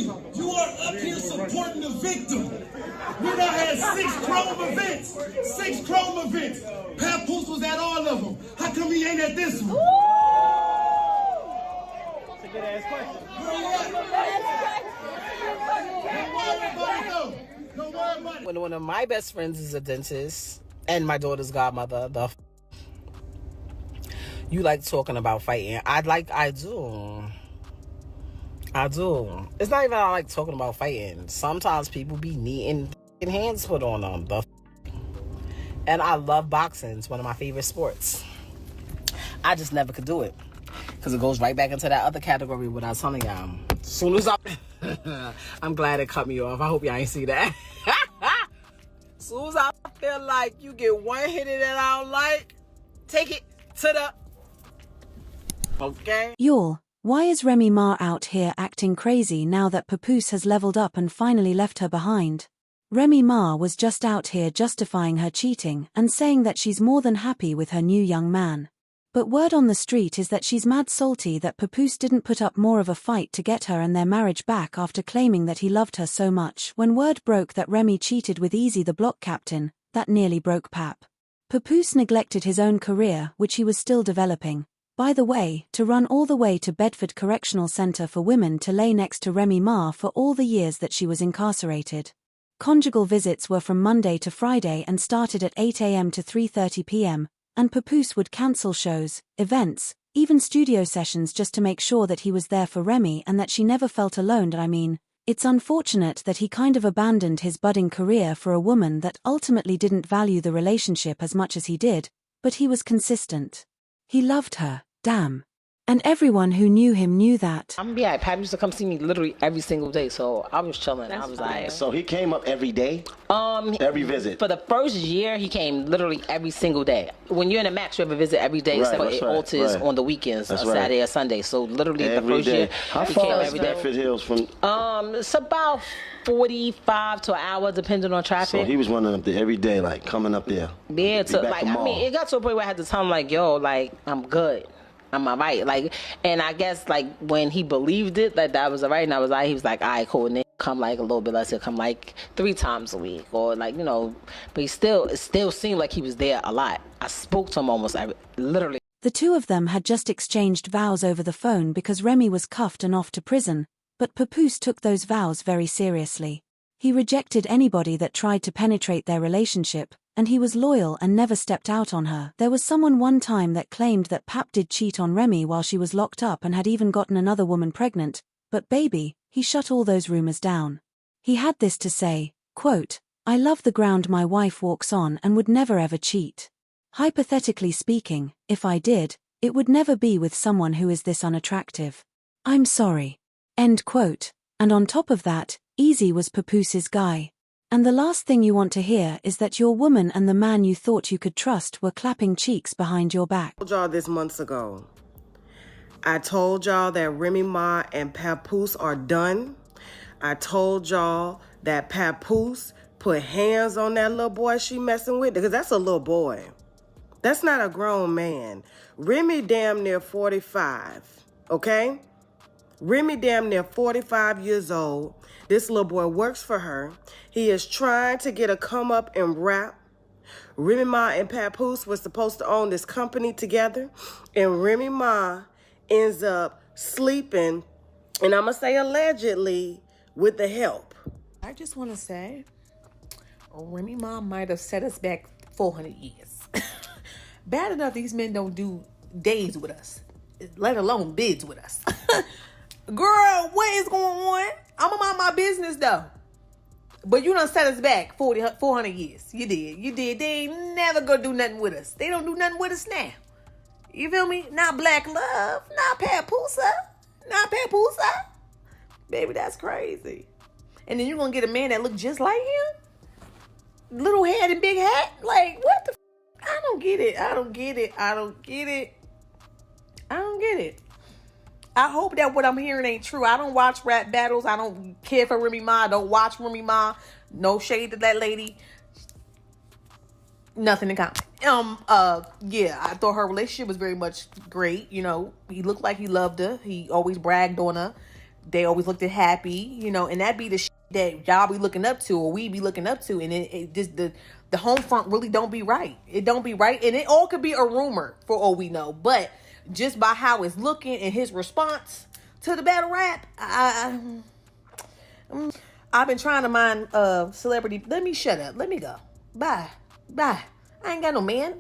Remy, you are up here supporting the victim. We done had 6 Chrome events. 6 Chrome events. Papoose was at all of them. How come he ain't at this one? That's a good ass question. Don't worry about it. When one of my best friends is a dentist and my daughter's godmother, you like talking about fighting. I do. It's not even I like talking about fighting. Sometimes people be needing hands put on them. And I love boxing. It's one of my favorite sports. I just never could do it. Because it goes right back into that other category what I was telling y'all. As soon as I'm glad it cut me off. I hope y'all ain't see that. As soon as I feel like you get one hit that I don't like, take it to the... Okay? Y'all, why is Remy Ma out here acting crazy now that Papoose has leveled up and finally left her behind? Remy Ma was just out here justifying her cheating and saying that she's more than happy with her new young man. But word on the street is that she's mad salty that Papoose didn't put up more of a fight to get her and their marriage back after claiming that he loved her so much. When word broke that Remy cheated with Easy the block captain, that nearly broke Pap. Papoose neglected his own career, which he was still developing, by the way, to run all the way to Bedford Correctional Center for Women to lay next to Remy Ma for all the years that she was incarcerated. Conjugal visits were from Monday to Friday and started at 8 a.m. to 3:30 p.m., and Papoose would cancel shows, events, even studio sessions just to make sure that he was there for Remy and that she never felt alone. I mean, it's unfortunate that he kind of abandoned his budding career for a woman that ultimately didn't value the relationship as much as he did, but he was consistent. He loved her, damn. And everyone who knew him knew that. I'm gonna be like, Pat used to come see me literally every single day, so I was chilling. I was like... So he came up every day? Every visit? For the first year, he came literally every single day. When you're in a max, you have a visit every day, except for it alters on the weekends, Saturday or Sunday. So literally the first year, he came every day. Bedford Hills from? It's about 45 to an hour, depending on traffic. So he was running up there every day, like coming up there. Yeah, it got to a point where I had to tell him, like, yo, like, I'm good. I'm all right. Like, and I guess, like, when he believed it, that was all right, and I was like, he was like, all right, cool, and then come, like, a little bit less. He'll come, like, 3 times a week, or, like, you know, but it still seemed like he was there a lot. I spoke to him almost literally. The two of them had just exchanged vows over the phone because Remy was cuffed and off to prison, but Papoose took those vows very seriously. He rejected anybody that tried to penetrate their relationship, and he was loyal and never stepped out on her. There was someone one time that claimed that Pap did cheat on Remy while she was locked up and had even gotten another woman pregnant, but baby, he shut all those rumors down. He had this to say, quote, I love the ground my wife walks on and would never ever cheat. Hypothetically speaking, if I did, it would never be with someone who is this unattractive. I'm sorry. End quote. And on top of that, Easy was Papoose's guy. And the last thing you want to hear is that your woman and the man you thought you could trust were clapping cheeks behind your back. I told y'all this months ago. I told y'all that Remy Ma and Papoose are done. I told y'all that Papoose put hands on that little boy she messing with, because that's a little boy. That's not a grown man. Remy damn near 45, okay? Remy damn near 45 years old. This little boy works for her. He is trying to get a come up and rap. Remy Ma and Papoose were supposed to own this company together, and Remy Ma ends up sleeping, and I'm gonna say allegedly, with the help. I just want to say, Remy Ma might have set us back 400 years. Bad enough these men don't do days with us, let alone bids with us. Girl, what is going on? I'm gonna mind my business though. But you done set us back 400 years. You did. They ain't never gonna do nothing with us. They don't do nothing with us now. You feel me? Not Black Love, not Papoose, Baby, that's crazy. And then you're gonna get a man that look just like him? Little head and big hat? Like, what the I don't get it. I don't get it. I hope that what I'm hearing ain't true. I don't watch rap battles. I don't care for Remy Ma. I don't watch Remy Ma. No shade to that lady. Nothing in common. Yeah, I thought her relationship was very much great. You know, he looked like he loved her. He always bragged on her. They always looked happy, you know, and that be the shit that y'all be looking up to, or we be looking up to, and it just the home front really don't be right. It don't be right, and it all could be a rumor for all we know. But just by how it's looking and his response to the battle rap, I've been trying to mind celebrity. Let me shut up. Let me go. Bye. I ain't got no man.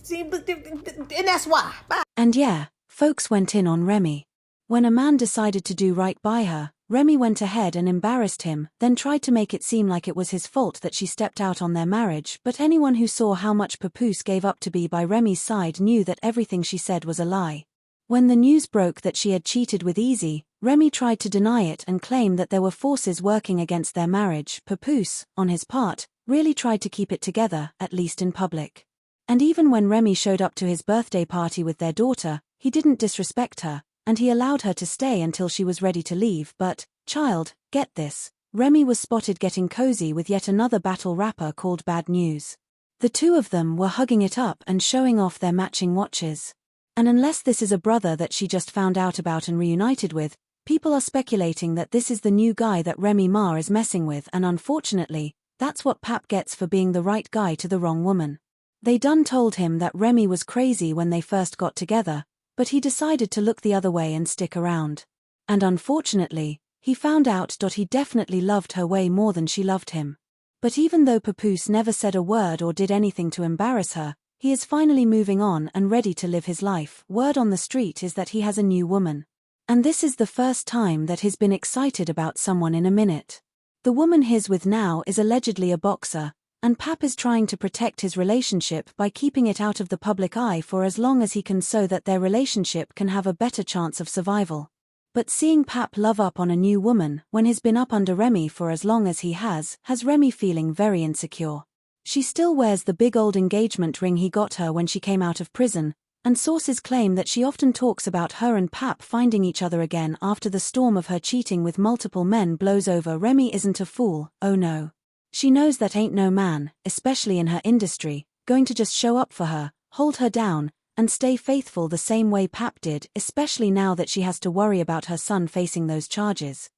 See, and that's why. Bye. And yeah, folks went in on Remy. When a man decided to do right by her, Remy went ahead and embarrassed him, then tried to make it seem like it was his fault that she stepped out on their marriage. But anyone who saw how much Papoose gave up to be by Remy's side knew that everything she said was a lie. When the news broke that she had cheated with Easy, Remy tried to deny it and claim that there were forces working against their marriage. Papoose, on his part, really tried to keep it together, at least in public. And even when Remy showed up to his birthday party with their daughter, he didn't disrespect her, and he allowed her to stay until she was ready to leave. But, child, get this, Remy was spotted getting cozy with yet another battle rapper called Bad News. The two of them were hugging it up and showing off their matching watches. And unless this is a brother that she just found out about and reunited with, people are speculating that this is the new guy that Remy Ma is messing with, and unfortunately, that's what Pap gets for being the right guy to the wrong woman. They done told him that Remy was crazy when they first got together, but he decided to look the other way and stick around. And unfortunately, he found out he definitely loved her way more than she loved him. But even though Papoose never said a word or did anything to embarrass her, he is finally moving on and ready to live his life. Word on the street is that he has a new woman. And this is the first time that he's been excited about someone in a minute. The woman he's with now is allegedly a boxer, and Pap is trying to protect his relationship by keeping it out of the public eye for as long as he can so that their relationship can have a better chance of survival. But seeing Pap love up on a new woman when he's been up under Remy for as long as he has Remy feeling very insecure. She still wears the big old engagement ring he got her when she came out of prison, and sources claim that she often talks about her and Pap finding each other again after the storm of her cheating with multiple men blows over. Remy isn't a fool, oh no. She knows that ain't no man, especially in her industry, going to just show up for her, hold her down, and stay faithful the same way Pap did, especially now that she has to worry about her son facing those charges.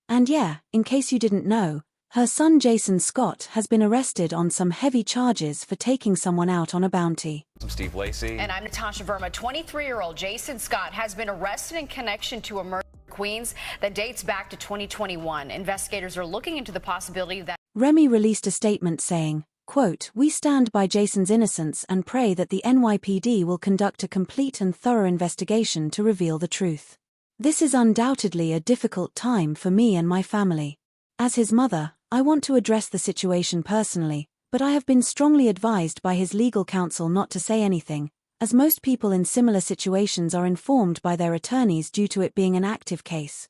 And yeah, in case you didn't know, her son Jason Scott has been arrested on some heavy charges for taking someone out on a bounty. I'm Steve Lacey. And I'm Natasha Verma. 23-year-old Jason Scott has been arrested in connection to a murder in Queens that dates back to 2021. Investigators are looking into the possibility that Remy released a statement saying, quote, "We stand by Jason's innocence and pray that the NYPD will conduct a complete and thorough investigation to reveal the truth. This is undoubtedly a difficult time for me and my family. As his mother, I want to address the situation personally, but I have been strongly advised by his legal counsel not to say anything, as most people in similar situations are informed by their attorneys due to it being an active case."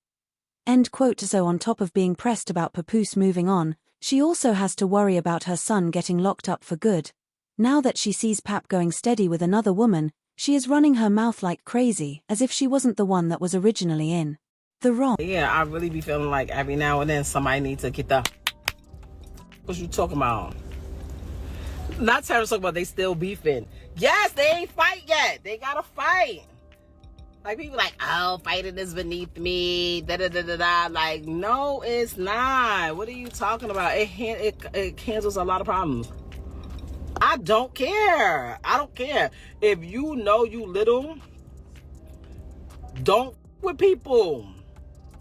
End quote. So on top of being pressed about Papoose moving on, she also has to worry about her son getting locked up for good. Now that she sees Pap going steady with another woman, she is running her mouth like crazy, as if she wasn't the one that was originally in the wrong. Yeah, I really be feeling like every now and then somebody needs to get the... What you talking about? Not Terrence talking about they still beefing. Yes, they ain't fight yet. They gotta fight. Like, people like, oh, fighting is beneath me, da-da-da-da-da. Like, no, it's not. What are you talking about? It cancels a lot of problems. I don't care. I don't care. If you know you little, don't with people.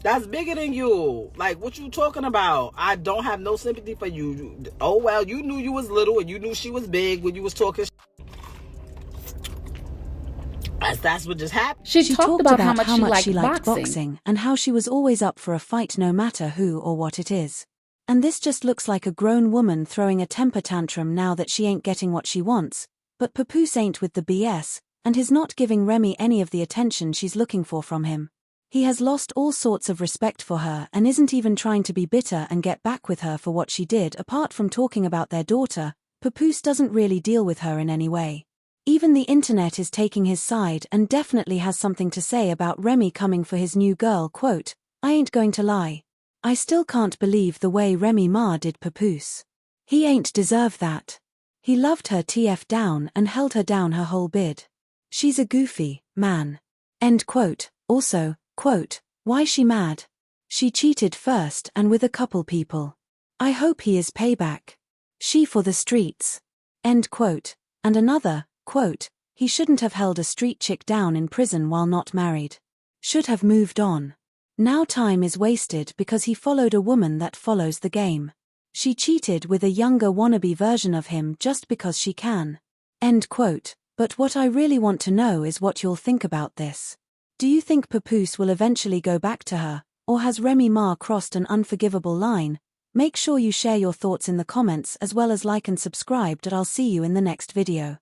That's bigger than you. Like, what you talking about? I don't have no sympathy for you. Oh, well, you knew you was little and you knew she was big when you was talking. That's what just happened. She talked about how much she liked boxing and how she was always up for a fight no matter who or what it is. And this just looks like a grown woman throwing a temper tantrum now that she ain't getting what she wants. But Papoose ain't with the BS, and he's not giving Remy any of the attention she's looking for from him. He has lost all sorts of respect for her and isn't even trying to be bitter and get back with her for what she did. Apart from talking about their daughter, Papoose doesn't really deal with her in any way. Even the internet is taking his side and definitely has something to say about Remy coming for his new girl. Quote, "I ain't going to lie. I still can't believe the way Remy Ma did Papoose. He ain't deserve that. He loved her TF down and held her down her whole bid. She's a goofy man." End quote. Also, quote, "Why she mad? She cheated first and with a couple people. I hope he is payback. She for the streets. End quote. And another, quote, he shouldn't have held a street chick down in prison while not married. Should have moved on. Now time is wasted because he followed a woman that follows the game. She cheated with a younger wannabe version of him just because she can. End quote. But what I really want to know is what you'll think about this. Do you think Papoose will eventually go back to her, or has Remy Ma crossed an unforgivable line? Make sure you share your thoughts in the comments as well as like and subscribe, and I'll see you in the next video.